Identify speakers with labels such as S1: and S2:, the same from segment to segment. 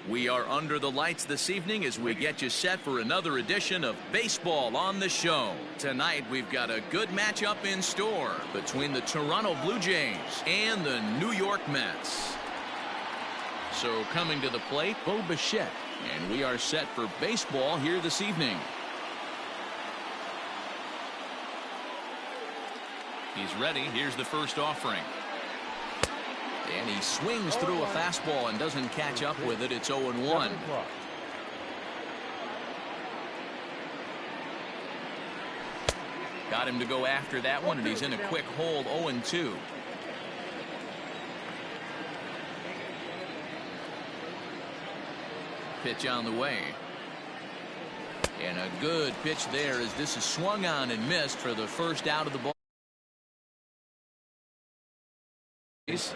S1: We are under the lights this evening as we get you set for another edition of Baseball on the Show. Tonight we've got a good matchup in store between the Toronto Blue Jays and the New York Mets. So coming to the plate, Bo Bichette, and we are set for baseball here this evening. He's ready. Here's the first offering. And he swings through a fastball and doesn't catch up with it. It's 0-1. Got him to go after that one, and he's in a quick hold. 0-2. Pitch on the way. And a good pitch there as this is swung on and missed for the first out of the ball.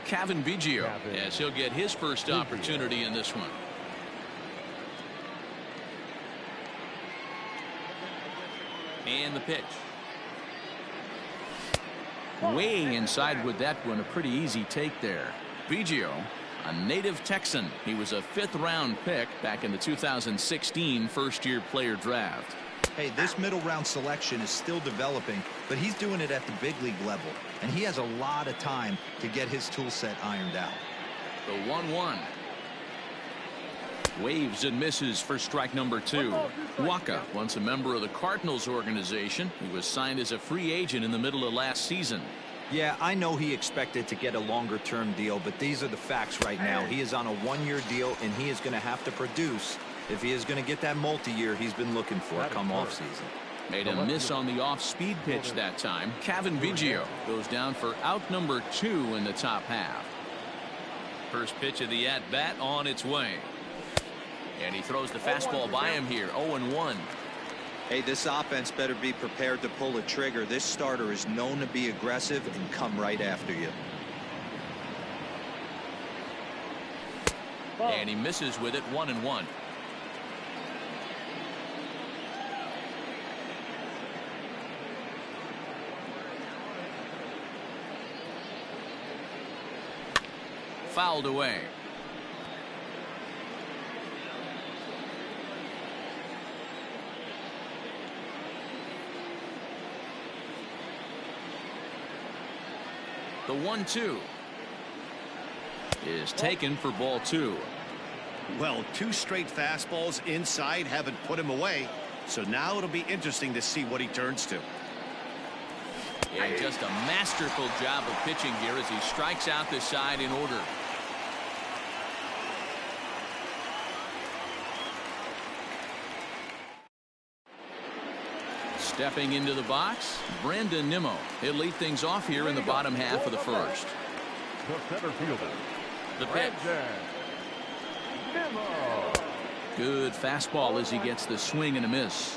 S1: Cavan Biggio, as he'll get his first opportunity in this one. And the pitch. Way inside with that one. A pretty easy take there. Biggio, a native Texan. He was a 5th-round pick back in the 2016 first-year player draft.
S2: Hey, this middle round selection is still developing, but he's doing it at the big league level, and he has a lot of time to get his tool set ironed out.
S1: The 1-1. Waves and misses for strike number 2. Waka, once a member of the Cardinals organization, he was signed as a free agent in the middle of last season.
S2: Yeah, I know he expected to get a longer-term deal, but these are the facts right now. He is on a 1-year deal, and he is going to have to produce if he is going to get that multi-year he's been looking for come off-season.
S1: Made a miss on the off-speed pitch that time. Cavan Biggio goes down for out number 2 in the top half. First pitch of the at-bat on its way. And he throws the fastball by him here. 0-1.
S2: Hey, this offense better be prepared to pull a trigger. This starter is known to be aggressive and come right after you.
S1: And he misses with it. 1-1. Fouled away. The 1-2 is taken for ball 2.
S3: Well, 2 straight fastballs inside haven't put him away, so now it'll be interesting to see what he turns to.
S1: And just a masterful job of pitching here as he strikes out the side in order. Stepping into the box, Brandon Nimmo. He'll lead things off here in the bottom half of the first.
S4: The center fielder.
S1: The pitch. Good fastball as he gets the swing and a miss.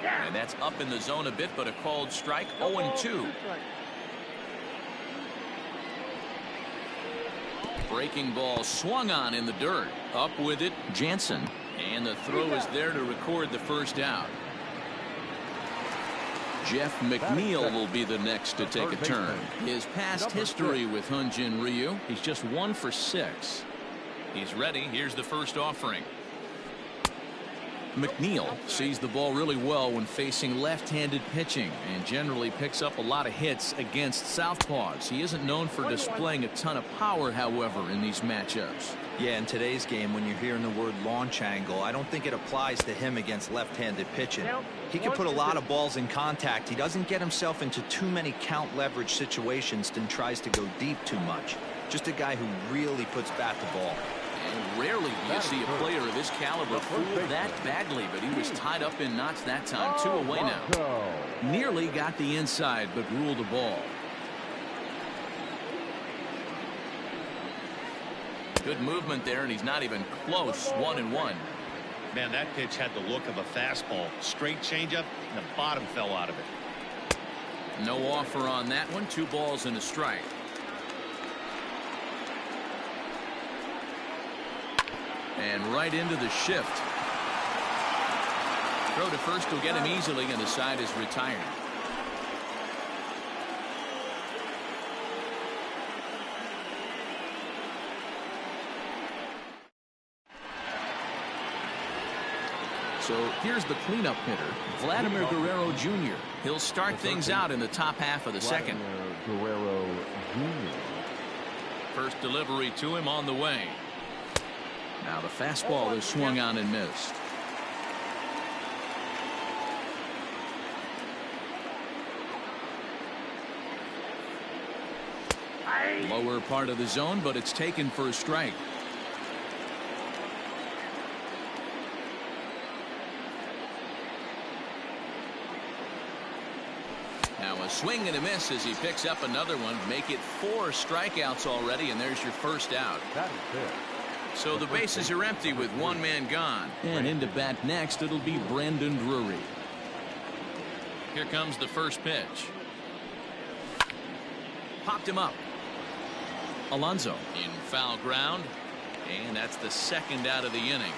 S1: And that's up in the zone a bit, but a called strike. 0-2. Breaking ball swung on in the dirt. Up with it, Jansen. And the throw is there to record the first out. Jeff McNeil will be the next to take a turn. His past history with Hyunjin Ryu, he's just 1 for 6. He's ready. Here's the first offering. McNeil sees the ball really well when facing left-handed pitching and generally picks up a lot of hits against southpaws. He isn't known for displaying a ton of power, however, in these matchups.
S2: Yeah, in today's game, when you're hearing the word launch angle, I don't think it applies to him against left-handed pitching. He can put a lot of balls in contact. He doesn't get himself into too many count leverage situations and tries to go deep too much. Just a guy who really puts bat to ball.
S1: And rarely do you see a player of his caliber fool that badly, but he was tied up in knots that time. 2 away now. Nearly got the inside, but ruled the ball. Good movement there, and he's not even close. 1-1.
S3: Man, that pitch had the look of a fastball. Straight changeup, and the bottom fell out of it.
S1: No offer on that one. 2 balls and a strike. And right into the shift. Throw to first will get him easily, and the side is retired. So here's the cleanup hitter, Vladimir Guerrero Jr. He'll start things out in the top half of the second.
S4: Guerrero Jr.
S1: First delivery to him on the way. Now the fastball is swung on and missed. Lower part of the zone, but it's taken for a strike. Now a swing and a miss as he picks up another one. Make it 4 strikeouts already, and there's your first out.
S4: That is it.
S1: So the bases are empty with 1 man gone. And into bat next, it'll be Brandon Drury. Here comes the first pitch. Popped him up. Alonso in foul ground, and that's the second out of the inning.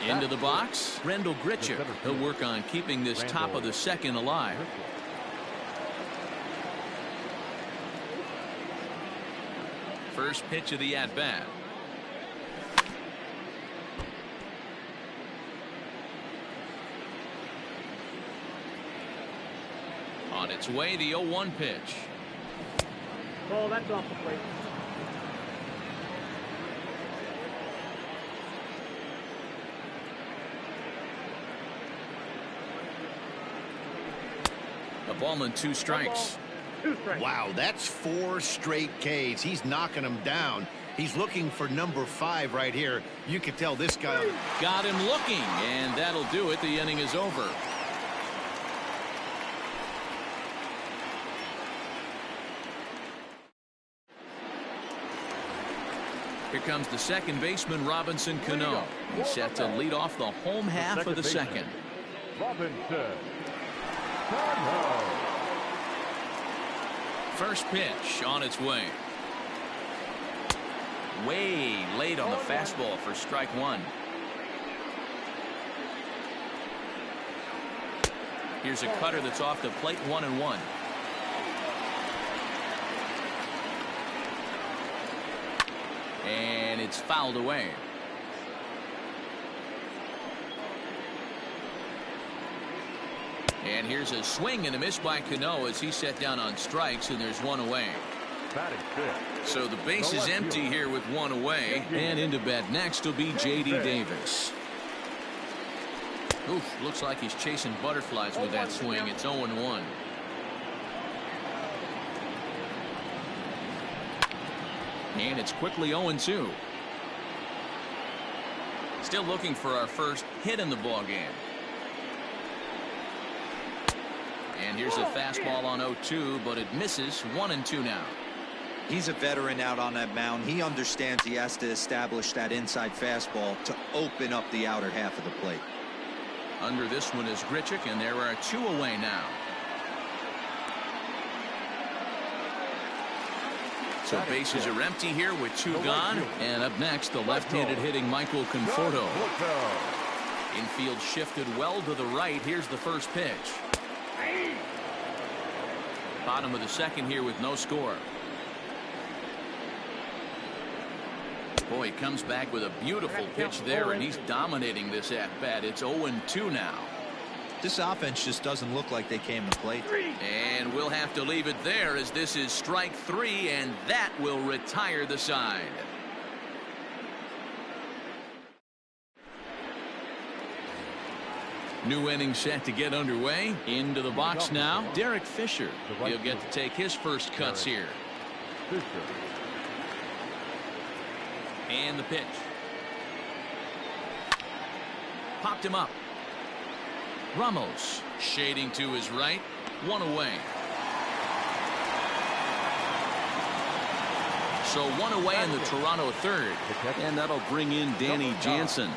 S1: Into the box, Rendell Grichuk. He'll work on keeping this top of the second alive. First pitch of the at-bat. On its way, the 0-1 pitch.
S5: Oh, that's off the plate.
S1: A ball and 2 strikes.
S5: 2 strikes.
S3: Wow, that's 4 straight Ks. He's knocking them down. He's looking for number 5 right here. You can tell this guy.
S1: Got him looking, and that'll do it. The inning is over. Here comes the second baseman, Robinson Cano. He's set to lead off the home half of the second.
S4: Robinson Cano.
S1: First pitch on its way. Way late on the fastball for strike 1. Here's a cutter that's off the plate, 1-1. And it's fouled away. And here's a swing and a miss by Cano as he's set down on strikes, and there's 1 away. So the base is empty here with 1 away, and into bat next will be J.D. Davis. Oof, looks like he's chasing butterflies with that swing. It's 0-1. And it's quickly 0-2. Still looking for our first hit in the ball game. And here's a fastball on 0-2, but it misses. 1-2 now.
S2: He's a veteran out on that mound. He understands he has to establish that inside fastball to open up the outer half of the plate.
S1: Under this one is Grichuk, and there are 2 away now. So bases are empty here with 2 gone. And up next, the left-handed hitting Michael Conforto. Infield shifted well to the right. Here's the first pitch. Bottom of the second here with no score. Boy, he comes back with a beautiful pitch there, and he's dominating this at-bat. It's 0-2 now.
S2: This offense just doesn't look like they came to play.
S1: And we'll have to leave it there as this is strike 3, and that will retire the side. New inning set to get underway. Into the box now, Derek Fisher. He'll get to take his first cuts here. And the pitch. Popped him up. Ramos shading to his right. 1 away. So 1 away in the Toronto third. And that'll bring in Danny Jansen.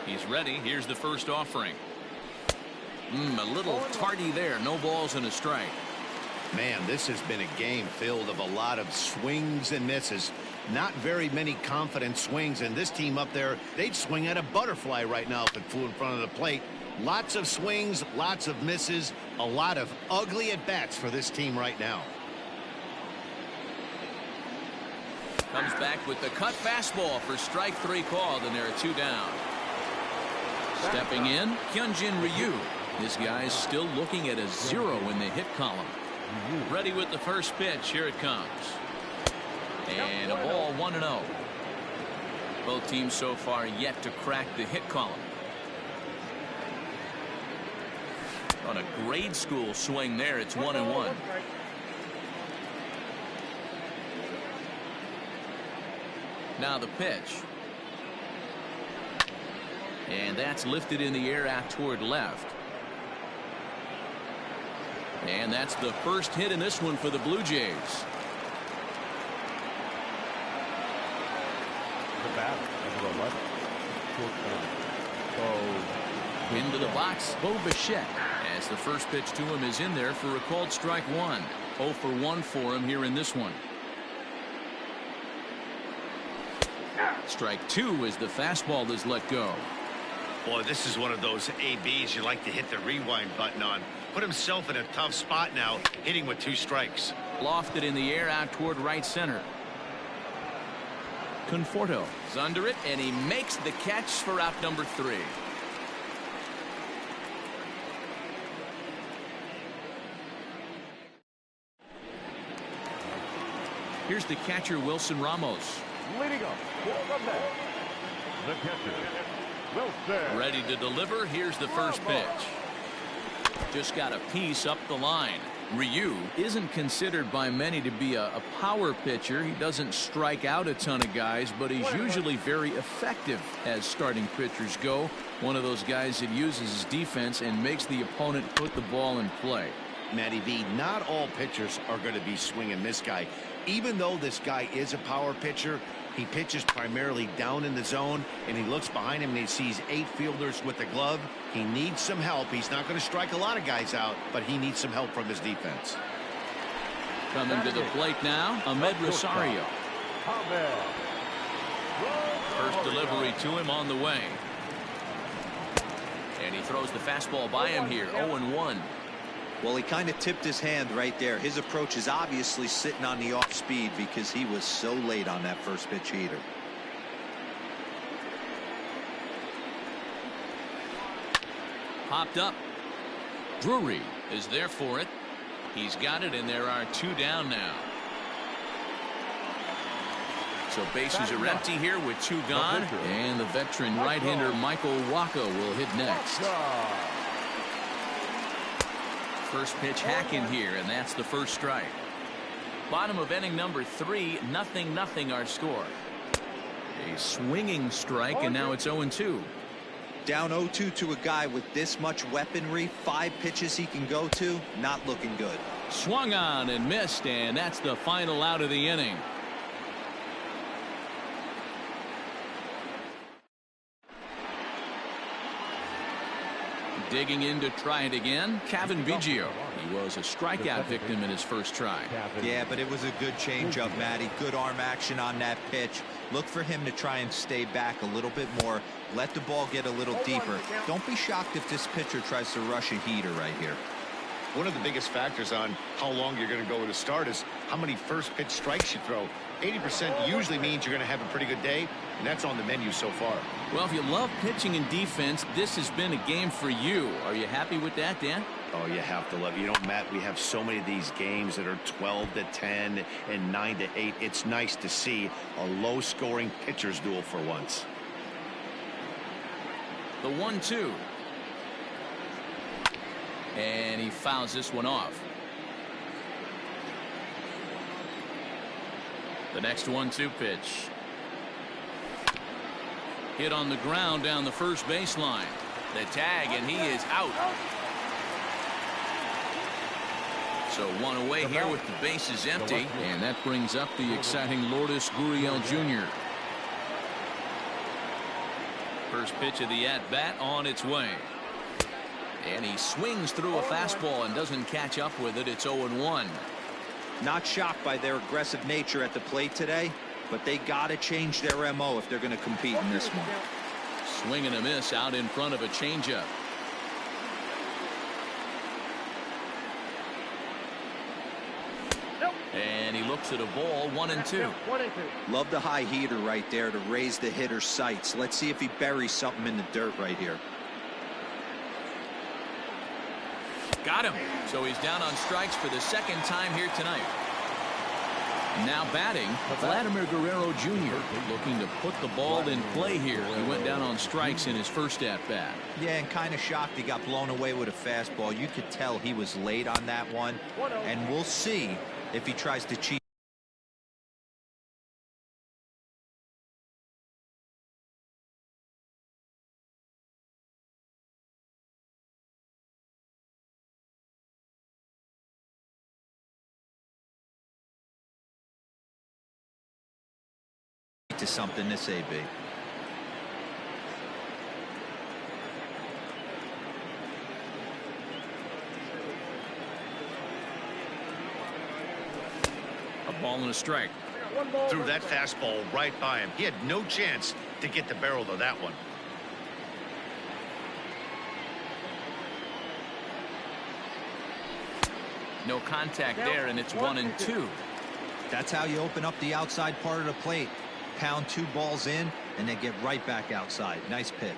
S1: He's ready. Here's the first offering. A little tardy there. No balls and a strike.
S3: Man, this has been a game filled of a lot of swings and misses. Not very many confident swings, and this team up there, they'd swing at a butterfly right now if it flew in front of the plate. Lots of swings, lots of misses, a lot of ugly at-bats for this team right now.
S1: Comes back with the cut fastball for strike 3 called, and there are 2 down. Stepping in, Hyunjin Ryu. This guy's still looking at a 0 in the hit column. Ready with the first pitch. Here it comes. And a ball 1-0. Both teams so far yet to crack the hit column. On a grade school swing there, it's 1-1. Now the pitch. And that's lifted in the air out toward left. And that's the first hit in this one for the Blue Jays.
S4: The bat, number 11.
S1: Into the box, Bo Bichette, as the first pitch to him is in there for a called strike 1. 0 for 1 for him here in this one. Strike 2 as the fastball is let go.
S3: Boy, this is one of those ABs you like to hit the rewind button on. Put himself in a tough spot now, hitting with 2 strikes.
S1: Lofted in the air out toward right center. Conforto is under it, and he makes the catch for out number 3. Here's the catcher, Wilson Ramos.
S4: Leading up for the bat, the catcher, Wilson.
S1: Ready to deliver. Here's the first pitch. Just got a piece up the line. Ryu isn't considered by many to be a power pitcher. He doesn't strike out a ton of guys, but he's usually very effective as starting pitchers go. One of those guys that uses his defense and makes the opponent put the ball in play.
S3: Matty V, not all pitchers are going to be swinging this guy. Even though this guy is a power pitcher, he pitches primarily down in the zone, and he looks behind him and he sees 8 fielders with the glove. He needs some help. He's not going to strike a lot of guys out, but he needs some help from his defense.
S1: Coming to the plate now, Ahmed Rosario. First delivery to him on the way. And he throws the fastball by him here, 0-1.
S2: Well, he kind of tipped his hand right there. His approach is obviously sitting on the off speed because he was so late on that first pitch heater.
S1: Popped up. Drury is there for it. He's got it, and there are 2 down now. So bases are empty here with 2 gone, and the veteran right-hander Michael Wacha will hit next. First pitch hack in here, and that's the first strike. Bottom of inning number 3, 0-0 our score. A swinging strike, and now it's 0-2.
S2: Down 0-2 to a guy with this much weaponry, 5 pitches he can go to, not looking good.
S1: Swung on and missed, and that's the final out of the inning. Digging in to try it again, Kevin Biggio. He was a strikeout victim in his first try.
S2: Yeah, but it was a good changeup, Matty. Good arm action on that pitch. Look for him to try and stay back a little bit more. Let the ball get a little deeper. Don't be shocked if this pitcher tries to rush a heater right here.
S3: One of the biggest factors on how long you're going to go with a start is how many first pitch strikes you throw. 80% usually means you're going to have a pretty good day, and that's on the menu so far.
S1: Well, if you love pitching and defense, this has been a game for you. Are you happy with that, Dan?
S3: Oh, you have to love it. You know, Matt, we have so many of these games that are 12-10 and 9-8. It's nice to see a low-scoring pitcher's duel for once.
S1: The 1-2. And he fouls this one off. The next 1-2 pitch. Hit on the ground down the first baseline. The tag, and he is out. So 1 away here with the bases empty, and that brings up the exciting Lourdes Gurriel Jr. First pitch of the at-bat on its way. And he swings through a fastball and doesn't catch up with it. It's 0-1.
S2: Not shocked by their aggressive nature at the plate today, but they got to change their MO if they're going to compete in this one.
S1: Swing and a miss out in front of a changeup. And he looked makes it a ball, 1-2.
S2: Love the high heater right there to raise the hitter's sights. Let's see if he buries something in the dirt right here.
S1: Got him. So he's down on strikes for the second time here tonight. Now batting, Vladimir Guerrero Jr. looking to put the ball in play here. He went down on strikes in his first at-bat.
S2: Yeah, and kind of shocked he got blown away with a fastball. You could tell he was late on that one. And we'll see if he tries to cheat to something this AB.
S1: A ball and a strike.
S3: Threw that fastball right by him. He had no chance to get the barrel of that one.
S1: No contact there, and it's 1-2.
S2: That's how you open up the outside part of the plate. Pound 2 balls in and then get right back outside. Nice pitch.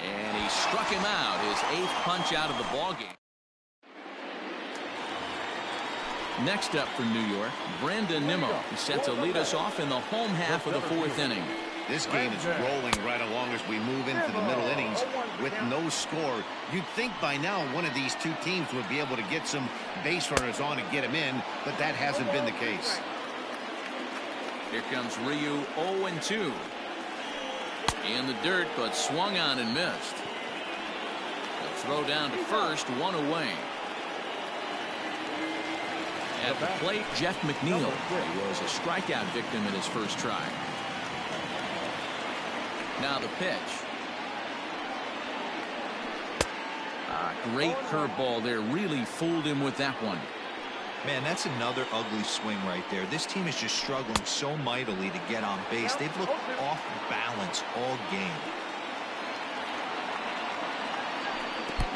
S1: And he struck him out, his 8th punch out of the ballgame. Next up for New York, Brandon Nimmo. He's set to lead us off in the home half of the 4th inning.
S3: This game is rolling right along as we move into the middle innings with no score. You'd think by now one of these two teams would be able to get some base runners on and get them in, but that hasn't been the case.
S1: Here comes Ryu, 0-2. In the dirt, but swung on and missed. The throw down to first, 1 away. At the plate, Jeff McNeil. He was a strikeout victim in his first try. Now the pitch. Great curveball there. Really fooled him with that one.
S2: Man, that's another ugly swing right there. This team is just struggling so mightily to get on base. They've looked off balance all game.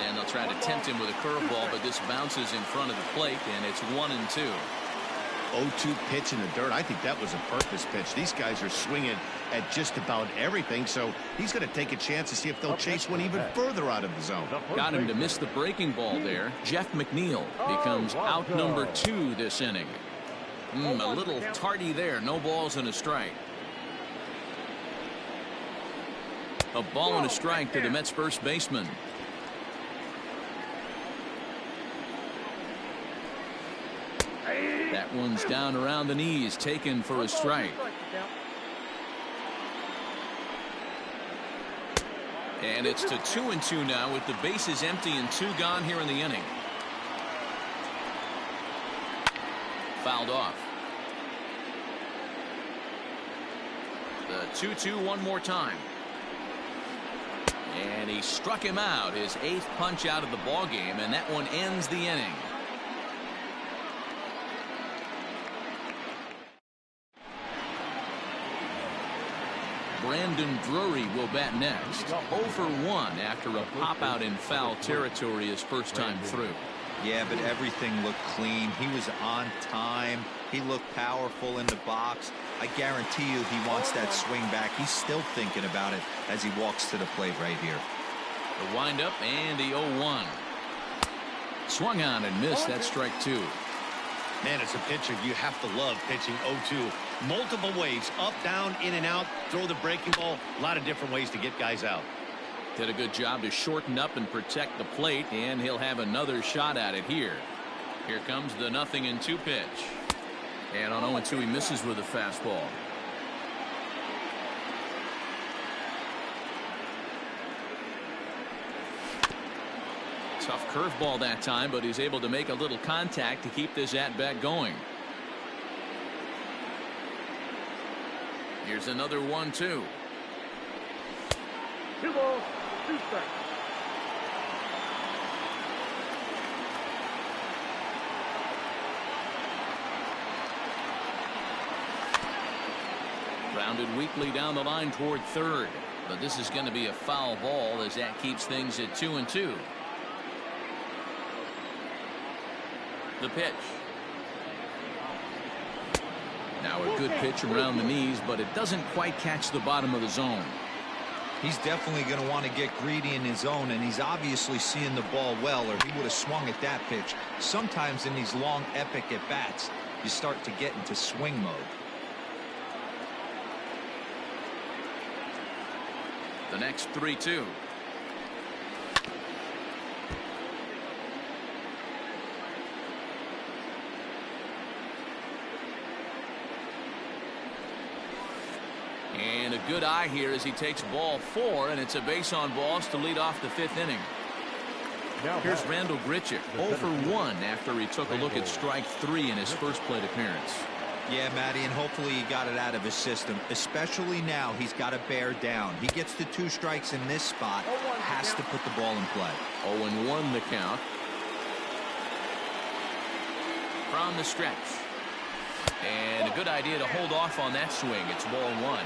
S1: And they'll try to tempt him with a curveball, but this bounces in front of the plate, and it's 1-2.
S3: 0-2 pitch in the dirt. I think that was a purpose pitch. These guys are swinging at just about everything, so he's going to take a chance to see if they'll chase one even further out of the zone.
S1: Got him to miss the breaking ball there. Jeff McNeil becomes out number 2 this inning. A little tardy there. No balls and a strike. A ball and a strike to the Mets first baseman. That one's down around the knees, taken for a strike. And it's to 2-2 now with the bases empty and 2 gone here in the inning. Fouled off. The 2-2 one more time. And he struck him out, his 8th punch out of the ball game, and that one ends the inning. Brandon Drury will bat next. 0 for 1 after a pop out in foul territory his first time through.
S2: Yeah, but everything looked clean. He was on time. He looked powerful in the box. I guarantee you he wants that swing back. He's still thinking about it as he walks to the plate right here.
S1: The windup and the 0-1. Swung on and missed. That's strike 2.
S3: Man, as a pitcher, you have to love pitching 0-2. Multiple ways, up, down, in and out, throw the breaking ball. A lot of different ways to get guys out.
S1: Did a good job to shorten up and protect the plate, and he'll have another shot at it here. Here comes the 0-2 pitch. And on 0-2, he misses with a fastball. Tough curveball that time, but he's able to make a little contact to keep this at-bat going. Here's another 1-2.
S5: 2 balls, 2 strikes.
S1: Grounded weakly down the line toward third, but this is going to be a foul ball as that keeps things at 2-2. The pitch. Now a good pitch around the knees, but it doesn't quite catch the bottom of the zone.
S2: He's definitely going to want to get greedy in his zone, and he's obviously seeing the ball well, or he would have swung at that pitch. Sometimes in these long, epic at-bats, you start to get into swing mode.
S1: The next 3-2. And a good eye here as he takes ball 4, and it's a base on balls to lead off the 5th inning. Here's Randall Grichuk, 0 for 1 after he took a look at strike 3 in his first plate appearance.
S2: Yeah, Matty, and hopefully he got it out of his system. Especially now, he's got to bear down. He gets the 2 strikes in this spot, has to put the ball in play.
S1: 0-1 the count. From the stretch. And a good idea to hold off on that swing. It's ball 1.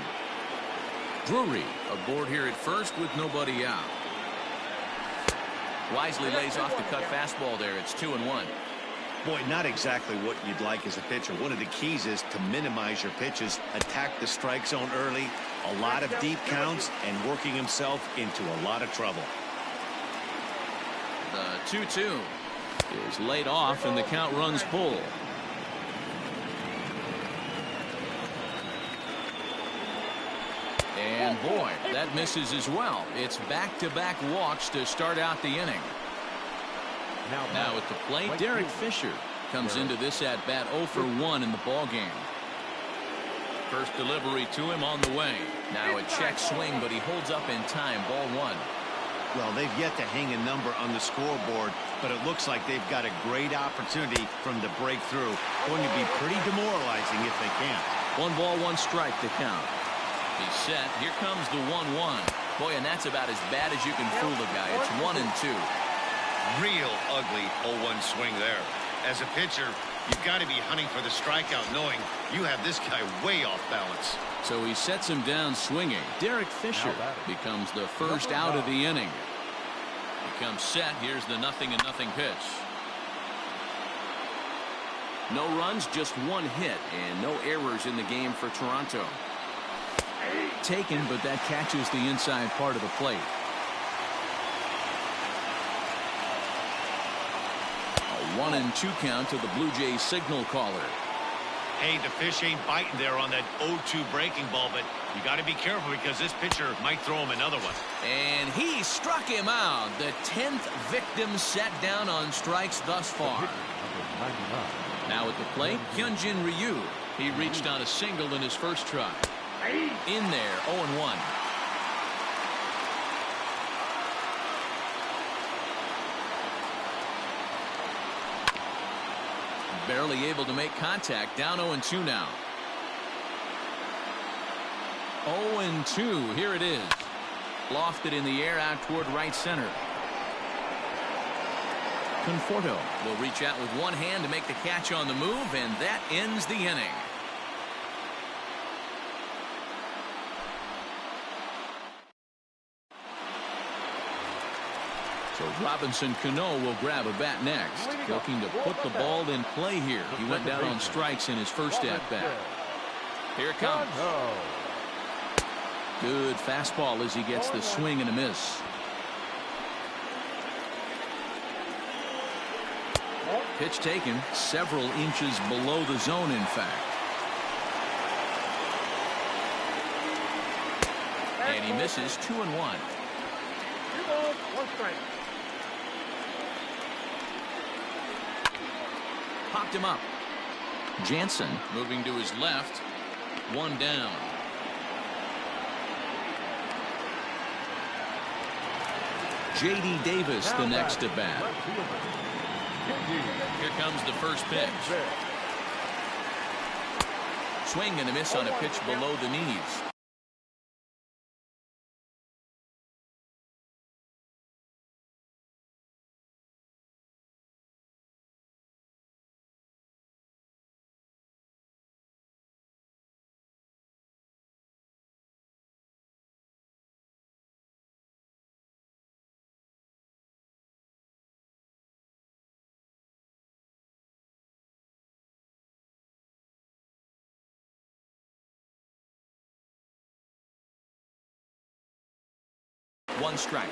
S1: Drury aboard here at first with nobody out. Wisely lays off the cut fastball there. It's 2-1.
S3: Boy, not exactly what you'd like as a pitcher. One of the keys is to minimize your pitches, attack the strike zone early, a lot of deep counts, and working himself into a lot of trouble.
S1: The 2-2 is laid off, and the count runs full. And boy, that misses as well. It's back-to-back walks to start out the inning. Now at the plate, Derek Fisher comes into this at-bat 0 for 1 in the ballgame. First delivery to him on the way. Now a check swing, but he holds up in time. Ball 1.
S3: Well, they've yet to hang a number on the scoreboard, but it looks like they've got a great opportunity from the breakthrough. Going to be pretty demoralizing if they can't.
S1: 1 ball, 1 strike to count. He's set. Here comes the 1-1. Boy, and that's about as bad as you can fool a guy. It's 1-2.
S3: Real ugly 0-1 swing there. As a pitcher, you've got to be hunting for the strikeout, knowing you have this guy way off balance.
S1: So he sets him down swinging. Derek Fisher becomes the first out of the inning. He comes set. Here's the 0-0 pitch. No runs, just 1 hit, and no errors in the game for Toronto. Taken, but that catches the inside part of the plate. A 1-2 count to the Blue Jays signal caller.
S3: Hey, the fish ain't biting there on that 0-2 breaking ball, but you got to be careful because this pitcher might throw him another one.
S1: And he struck him out. The 10th victim set down on strikes thus far. Now at the plate, Hyunjin Ryu. He reached on a single in his first try. In there, 0-1. Barely able to make contact. Down 0-2 now. 0-2. Here it is. Lofted in the air out toward right center. Conforto will reach out with one hand to make the catch on the move, and that ends the inning. So Robinson Cano will grab a bat next, looking to put the ball in play here. He went down on strikes in his first at-bat. Here it comes. Good fastball as he gets the swing and a miss. Pitch taken several inches below the zone, in fact. And he misses. 2-1.
S5: 2 balls, 1 strike.
S1: Popped him up. Jansen moving to his left. 1 down. J.D. Davis the next at bat. Here comes the first pitch. Swing and a miss on a pitch below the knees. 1 strike.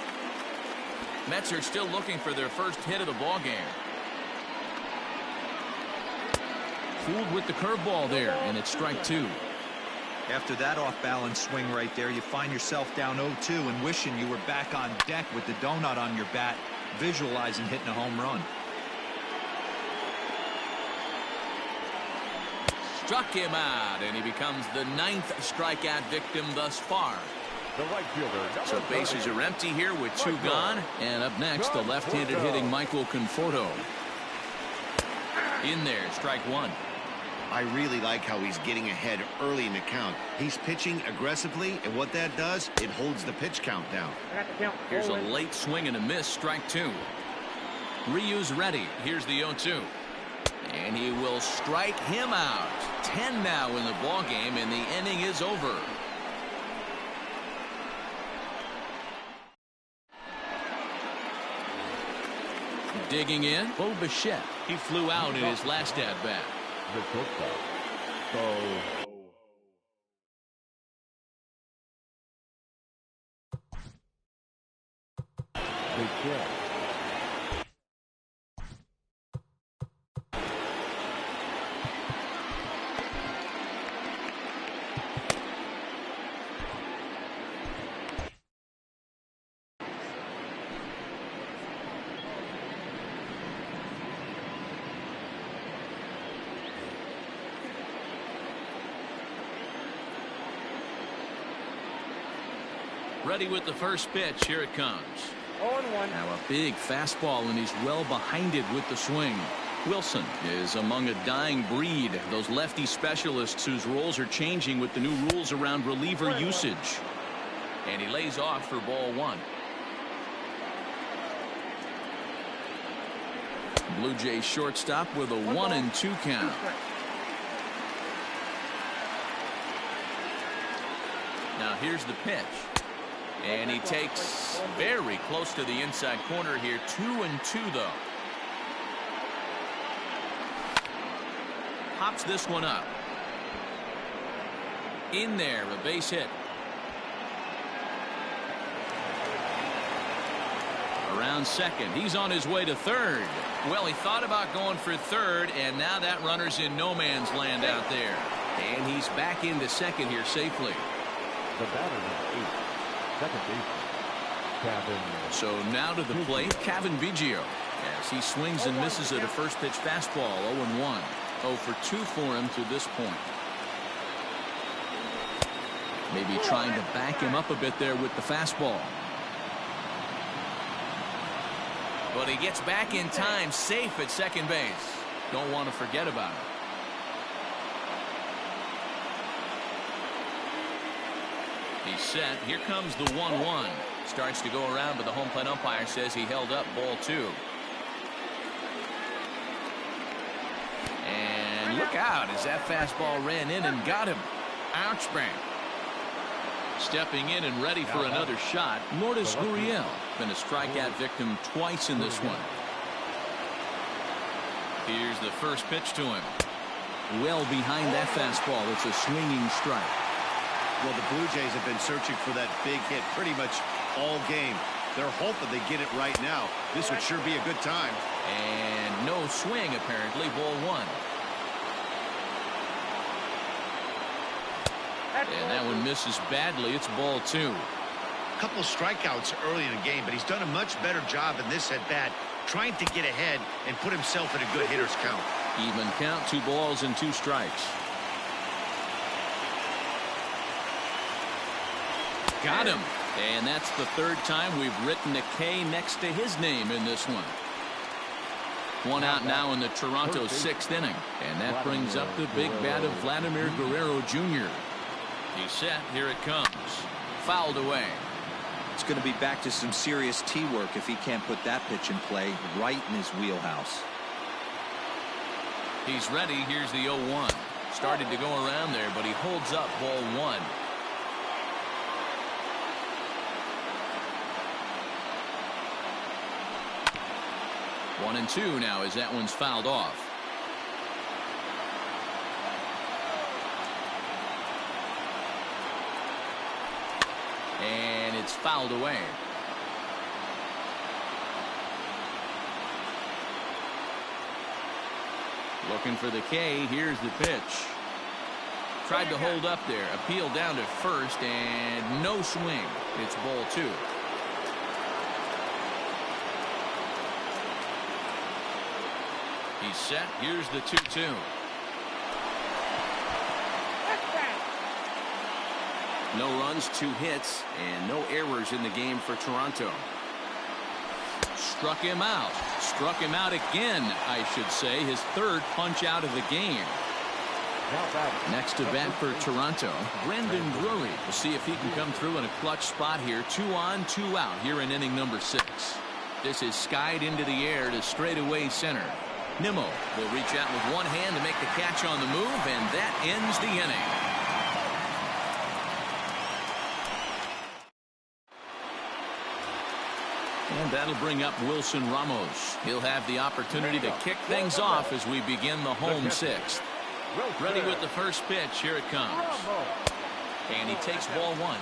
S1: Mets are still looking for their first hit of the ball game. Fooled with the curveball there, and it's strike 2.
S2: After that off-balance swing right there, you find yourself down 0-2 and wishing you were back on deck with the donut on your bat, visualizing hitting a home run.
S1: Struck him out, and he becomes the 9th strikeout victim thus far.
S4: The right fielder.
S1: So bases are empty here with 2 gone. And up next, the left-handed hitting Michael Conforto. In there, strike 1.
S3: I really like how he's getting ahead early in the count. He's pitching aggressively, and what that does, it holds the pitch count down.
S1: Here's a late swing and a miss, strike 2. Ryu's ready. Here's the 0-2. And he will strike him out. 10 now in the ball game, and the inning is over. Digging in, Bo Bichette. He flew out in his last at-bat.
S4: The shortstop. So. Bichette.
S1: Ready with the first pitch. Here it comes.
S5: 0-1.
S1: Now a big fastball, and he's well behind it with the swing. Wilson is among a dying breed. Those lefty specialists whose roles are changing with the new rules around reliever usage. And he lays off for ball 1. Blue Jays shortstop with a 1-2 count. Now here's the pitch. And he takes very close to the inside corner here. 2-2 though. Pops this one up. In there, a base hit. Around second. He's on his way to third. Well, he thought about going for third, and now that runner's in no man's land out there. And he's back into second here safely.
S4: The batter is 8. Second baseman, Kevin.
S1: So now to the plate, Kevin Biggio, as he swings and misses at a first pitch fastball. 0-1. 0 for 2 for him to this point. Maybe trying to back him up a bit there with the fastball. But he gets back in time, safe at second base. Don't want to forget about it. He's set. Here comes the 1-1. Starts to go around, but the home plate umpire says he held up ball 2. And look out as that fastball ran in and got him. Ouch, bang. Stepping in and ready for another shot, Lourdes Gurriel. Been a strikeout victim twice in this one. Here's the first pitch to him. Well behind that fastball. It's a swinging strike.
S3: Well, the Blue Jays have been searching for that big hit pretty much all game. They're hoping they get it right now. This would sure be a good time.
S1: And no swing, apparently. Ball 1. And that one misses badly. It's ball 2.
S3: A couple strikeouts early in the game, but he's done a much better job in this at-bat, trying to get ahead and put himself in a good hitter's count.
S1: Even count, 2 balls and 2 strikes. Got him. And that's the 3rd time we've written a K next to his name in this one. 1 out now in the Toronto 6th inning. And that brings up the big bat of Vladimir Guerrero Jr. He's set. Here it comes. Fouled away.
S2: It's going to be back to some serious tee work if he can't put that pitch in play right in his wheelhouse.
S1: He's ready. Here's the 0-1. Started to go around there, but he holds up ball 1. One and 2 now as that one's fouled off. And it's fouled away. Looking for the K. Here's the pitch. Tried to hold up there. Appeal down to first, and no swing. It's ball 2. He's set. Here's the 2-2. No runs, 2 hits, and no errors in the game for Toronto. Struck him out. Struck him out again, I should say. His 3rd punch out of the game. Next to bat for Toronto, Brendan Drury. We'll see if he can come through in a clutch spot here. 2 on, 2 out here in inning number 6. This is skied into the air to straightaway center. Nimmo will reach out with one hand to make the catch on the move, and that ends the inning. And that'll bring up Wilson Ramos. He'll have the opportunity to kick things off as we begin the home 6th. Ready with the first pitch. Here it comes. And he takes ball 1.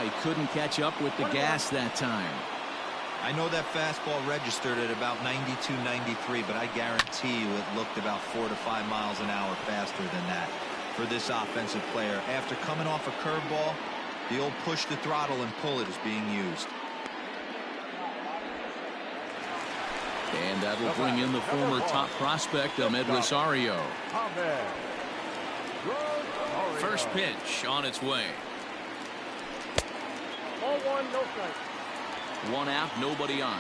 S1: He couldn't catch up with the gas that time.
S2: I know that fastball registered at about 92, 93, but I guarantee you it looked about 4 to 5 miles an hour faster than that for this offensive player. After coming off a curveball, the old push the throttle and pull it is being used.
S1: And that'll bring in the former top prospect, Ahmed Rosario. First pitch on its way.
S5: Ball 1, no strike.
S1: 1 out, nobody on.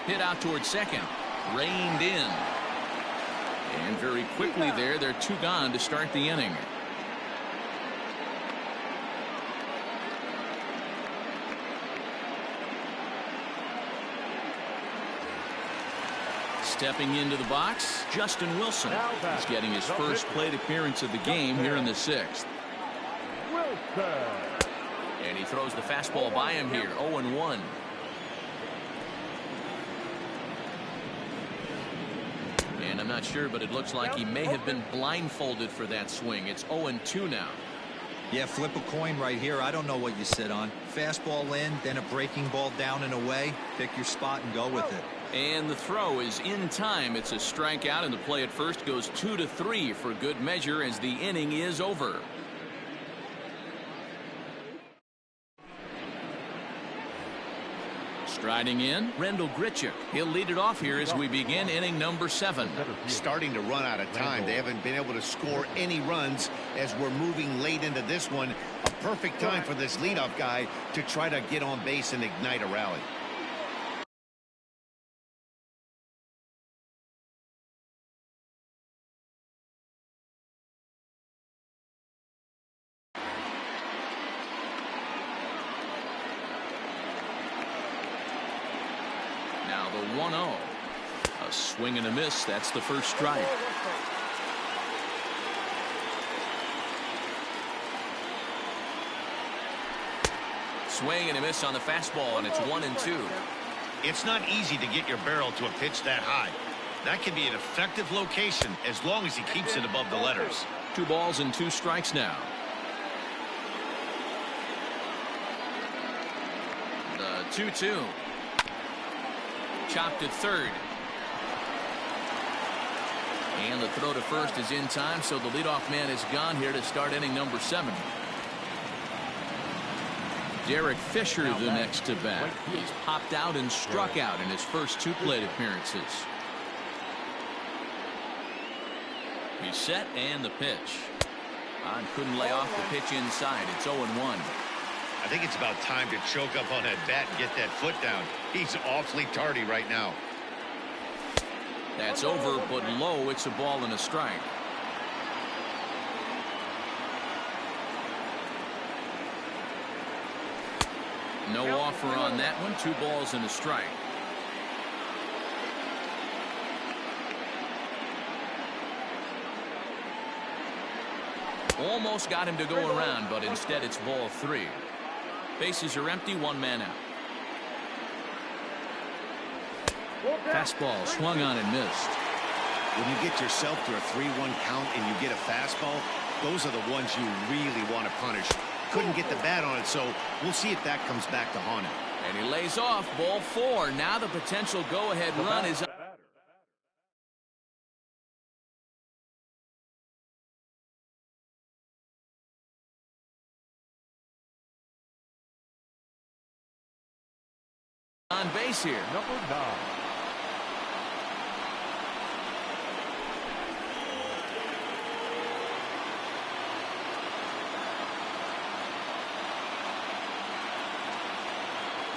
S1: Hit out towards second. Reined in. And very quickly there, they're 2 gone to start the inning. Stepping into the box, Justin Wilson. He's getting his first plate appearance of the game here in the 6th. And he throws the fastball by him here. 0-1. And I'm not sure, but it looks like he may have been blindfolded for that swing. It's 0-2 now.
S2: Yeah, flip a coin right here. I don't know what you sit on. Fastball in, then a breaking ball down and away. Pick your spot and go with it.
S1: And the throw is in time. It's a strikeout, and the play at first goes 2-3 for good measure as the inning is over. Striding in, Rendell Grichuk. He'll lead it off here as we begin inning number 7.
S3: Starting to run out of time. They haven't been able to score any runs as we're moving late into this one. A perfect time for this leadoff guy to try to get on base and ignite a rally.
S1: Now the 1-0. A swing and a miss. That's the first strike. Swing and a miss on the fastball, and it's 1-2.
S3: It's not easy to get your barrel to a pitch that high. That can be an effective location as long as he keeps it above the letters.
S1: 2 balls and 2 strikes now. The 2-2. Chopped at third. And the throw to first is in time, so the leadoff man is gone here to start inning number 7. Derek Fisher the next to bat. He's popped out and struck out in his first 2 plate appearances. He's set, and the pitch. Couldn't lay off the pitch inside. It's 0-1.
S3: I think it's about time to choke up on that bat and get that foot down. He's awfully tardy right now.
S1: That's over, but low. It's a ball and a strike. No offer on that one. 2 balls and a strike. Almost got him to go around, but instead it's ball 3. Bases are empty, 1 man out. Fastball swung on and missed.
S3: When you get yourself to a 3-1 count and you get a fastball, those are the ones you really want to punish. couldn't get the bat on it, so we'll see if that comes back to haunt him.
S1: And he lays off ball 4. Now the potential go-ahead run is up. On base here.
S4: Number 9.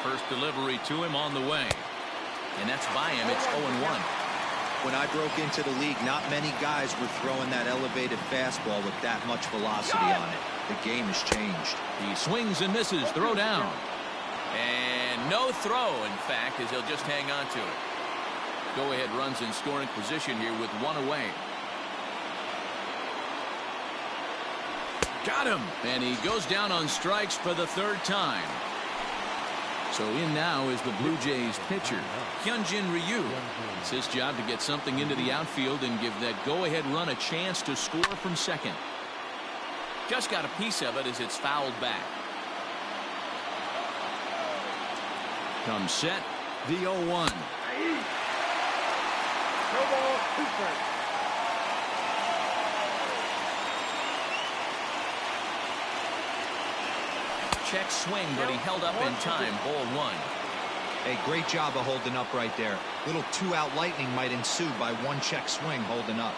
S1: First delivery to him on the way. And that's by him. It's 0-1.
S2: When I broke into the league, not many guys were throwing that elevated fastball with that much velocity on it. The game has changed.
S1: He swings and misses. Throw down. And no throw, in fact, as he'll just hang on to it. Go-ahead runs in scoring position here with 1 away. Got him. And he goes down on strikes for the 3rd time. So in now is the Blue Jays pitcher, Hyunjin Ryu. It's his job to get something into the outfield and give that go-ahead run a chance to score from second. Just got a piece of it as it's fouled back. Comes set, the 0-1.
S5: No ball, 2 strikes.
S1: Check swing, but he held up in time. Ball 1.
S2: Hey, great job of holding up right there. Little 2-out lightning might ensue by 1 check swing holding up.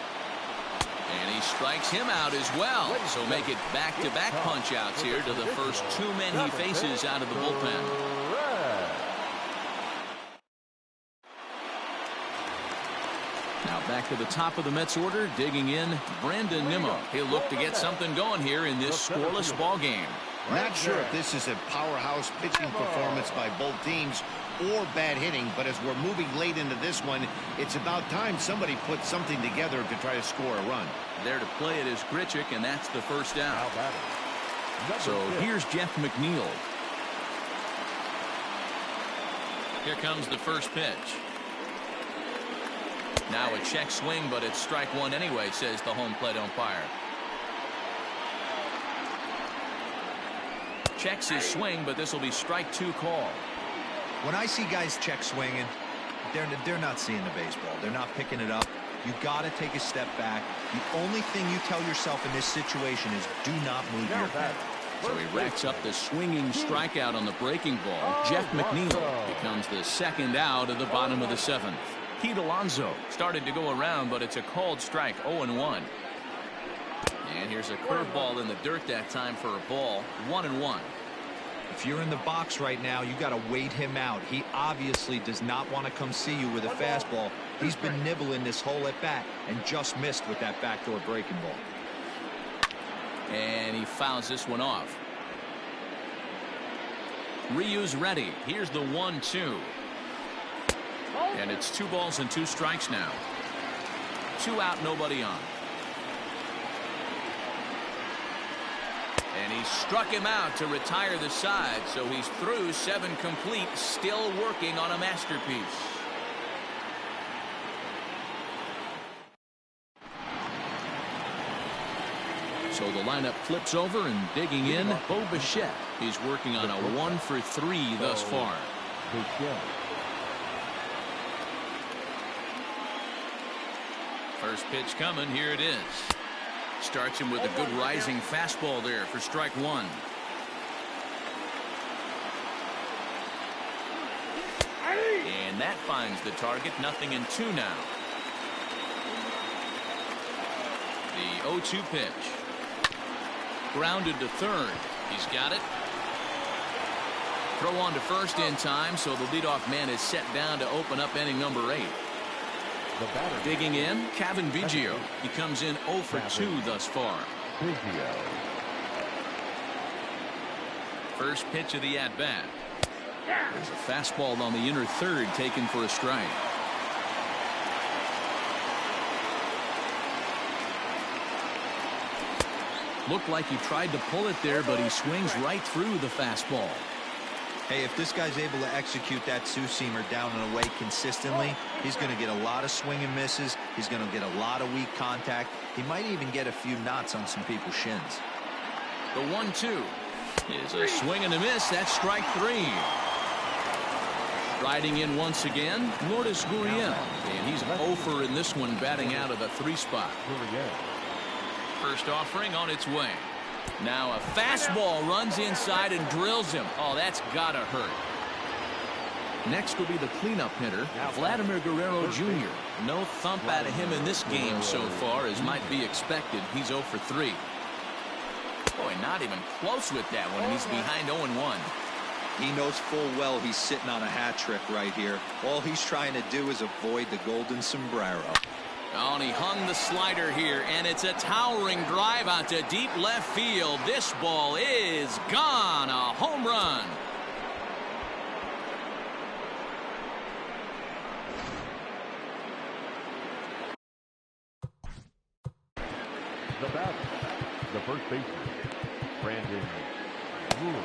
S1: And he strikes him out as well. So make it back-to-back punch-outs here to the first 2 men he faces out of the bullpen. Now back to the top of the Mets order, digging in, Brandon Nimmo. He'll look to get something going here in this scoreless ball game.
S3: Not sure if this is a powerhouse pitching performance by both teams or bad hitting, but as we're moving late into this one, it's about time somebody put something together to try to score a run.
S1: There to play it is Grichuk, and that's the first down. So here's Jeff McNeil. Here comes the first pitch. Now a check swing, but it's strike 1 anyway, says the home plate umpire. Checks his swing, but this will be strike 2 call.
S2: When I see guys check swinging, they're not seeing the baseball. They're not picking it up. You got to take a step back. The only thing you tell yourself in this situation is do not move your head.
S1: So he racks up the swinging strikeout on the breaking ball. Jeff McNeil becomes the 2nd out of the bottom of the 7th. Pete Alonso started to go around, but it's a called strike. 0-1. And here's a curveball in the dirt that time for a ball. 1-1.
S2: If you're in the box right now, you got to wait him out. He obviously does not want to come see you with a fastball. He's been nibbling this whole at bat and just missed with that backdoor breaking ball.
S1: And he fouls this one off. Ryu's ready. Here's the 1-2. And it's 2 balls and 2 strikes now. 2 out, nobody on. And he struck him out to retire the side, so he's through 7 complete, still working on a masterpiece. So the lineup flips over, and digging in, Bo Bichette. He's working on a 1 for 3 thus far. First pitch coming. Here it is. Starts him with a good rising fastball there for strike 1. And that finds the target. 0-2 now. The 0-2 pitch. Grounded to third. He's got it. Throw on to first in time, so the leadoff man is set down to open up inning number 8. Digging in, Kevin Biggio. He comes in 0 for 2 thus far. First pitch of the at-bat. There's a fastball on the inner third taken for a strike. Looked like he tried to pull it there, but he swings right through the fastball.
S2: Hey, if this guy's able to execute that two-seamer down and away consistently, he's going to get a lot of swing and misses. He's going to get a lot of weak contact. He might even get a few knots on some people's shins.
S1: The 1-2. Is a swing and a miss. That's strike 3. Riding in once again, Lourdes Gurriel, and he's over in this one, batting out of the 3 spot. First offering on its way. Now a fastball runs inside and drills him. Oh, that's gotta hurt. Next will be the cleanup hitter, Vladimir Guerrero Jr. No thump out of him in this game so far, as might be expected. He's 0 for 3. Boy, not even close with that one, and he's behind 0-1.
S2: He knows full well he's sitting on a hat trick right here. All he's trying to do is avoid the golden sombrero.
S1: Oh, and he hung the slider here, and it's a towering drive out to deep left field. This ball is gone. A home run.
S4: The batter, the first baseman, Brandon Brewer.